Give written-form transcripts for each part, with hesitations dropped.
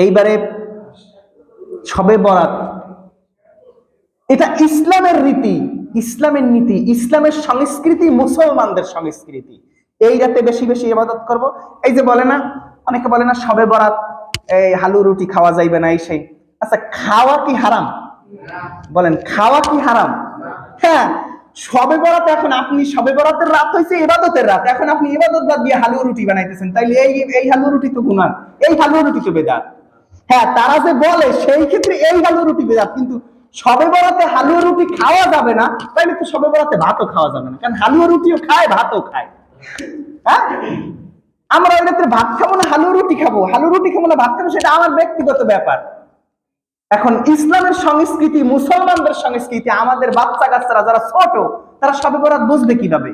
এইবারে শবে বরাত, এটা ইসলামের রীতি, ইসলামের নীতি, ইসলামের সংস্কৃতি, মুসলমানদের সংস্কৃতি। এই রাতে বেশি বেশি ইবাদত করব। এই যে বলে না, অনেকে বলে না শবে বরাত এই হালু রুটি খাওয়া যাইবে না, এই সেই। আচ্ছা, খাওয়া কি হারাম? বলেন, খাওয়া কি হারাম? হ্যাঁ, শবে বরাত, এখন আপনি শবে বরাতের রাত হয়েছে ইবাদতের রাত, এখন আপনি ইবাদত বাদ দিয়ে হালু রুটি বানাইতেছেন, তাইলে এই হালু রুটি তো গুনাহ, এই হালু রুটি তো বেদাত। হ্যাঁ, তারা যে বলে সেই ক্ষেত্রে এই হালু রুটি বেদাত, কিন্তু শবে বরাতে হালুয়া রুটি খাওয়া যাবে না, তাইলে তো শবে বরাতে ভাতও খাওয়া যাবে না, কারণ হালুয়া রুটিও খায়, ভাতও খায়। হ্যাঁ, আমরা ওই রাত্রে ভাত খাবো না হালুয়া রুটি খাবো, হালুয়া রুটি খাবো না ভাত খাবো, সেটা আমার ব্যক্তিগত ব্যাপার। এখন ইসলামের সংস্কৃতি, মুসলমানদের সংস্কৃতি, আমাদের বাচ্চা কাচ্চারা যারা ছোট, তারা শবে বরাত বুঝবে কিভাবে?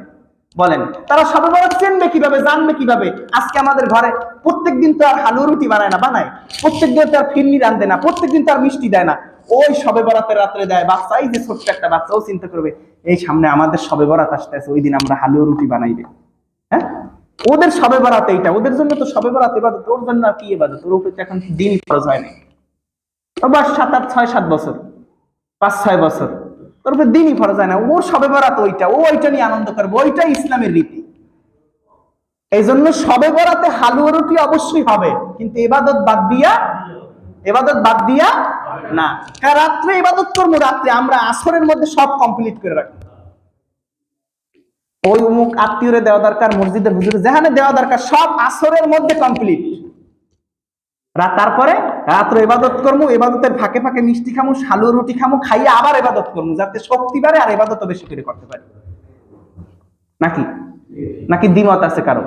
বলেন, তারা শবে বরাত চিনবে কিভাবে, জানবে কিভাবে? আজকে আমাদের ঘরে প্রত্যেকদিন তো আর হালুয়া রুটি বানায় না, বানায় প্রত্যেকদিন তো আর ফিরনি রান্ধে না, প্রত্যেকদিন তো আর মিষ্টি দেয় না, ওই শবে বরাতের রাত্রে দেয়। বাচ্চা, এই যে ছোট্ট একটা বাচ্চা, ও চিন্তা করবে এই সামনে আমাদের শবে বরাত আসতেছে, ওই দিন আমরা হালুয়া রুটি বানাইবে। হ্যাঁ, ওদের শবে বরাত এইটা, ওদের জন্য তো শবে বরাত ইবাদত, ওর জন্য আর কি ইবাদত? ওর উপরে এখন দিনই ফরজ হয় না। বয়স 7-8-6-7 বছর, 5-6 বছর, ওর উপরে দিনই ফরজ হয় না, ওর শবে বরাত ওইটা, ও ওইটা নিয়ে আনন্দ করবে, ওইটাই ইসলামের রীতি। এই জন্য শবে বরাতে হালুয়া রুটি অবশ্যই হবে, কিন্তু ইবাদত বাদ দিয়া, ইবাদত বাদ দিয়া না। হ্যাঁ, রাত্রে ইবাদত করবো, রাত্রে আমরা আসরের মধ্যে সব কমপ্লিট করে রাখবো। ওই অমুক আত্মীয়রে দেওয়া দরকার, মসজিদের হুজুরে যেখানে দেওয়া দরকার, সব আসরের মধ্যে কমপ্লিট। তারপরে রাত্রে ইবাদত করবো, ইবাদতের ফাঁকে ফাঁকে মিষ্টি খামু, হালুয়া রুটি খামু, খাইয়ে আবার ইবাদত করবো, যাতে শক্তি বাড়ে আর ইবাদত বেশি করে করতে পারি। নাকি নাকি দ্বিমত আছে কারো?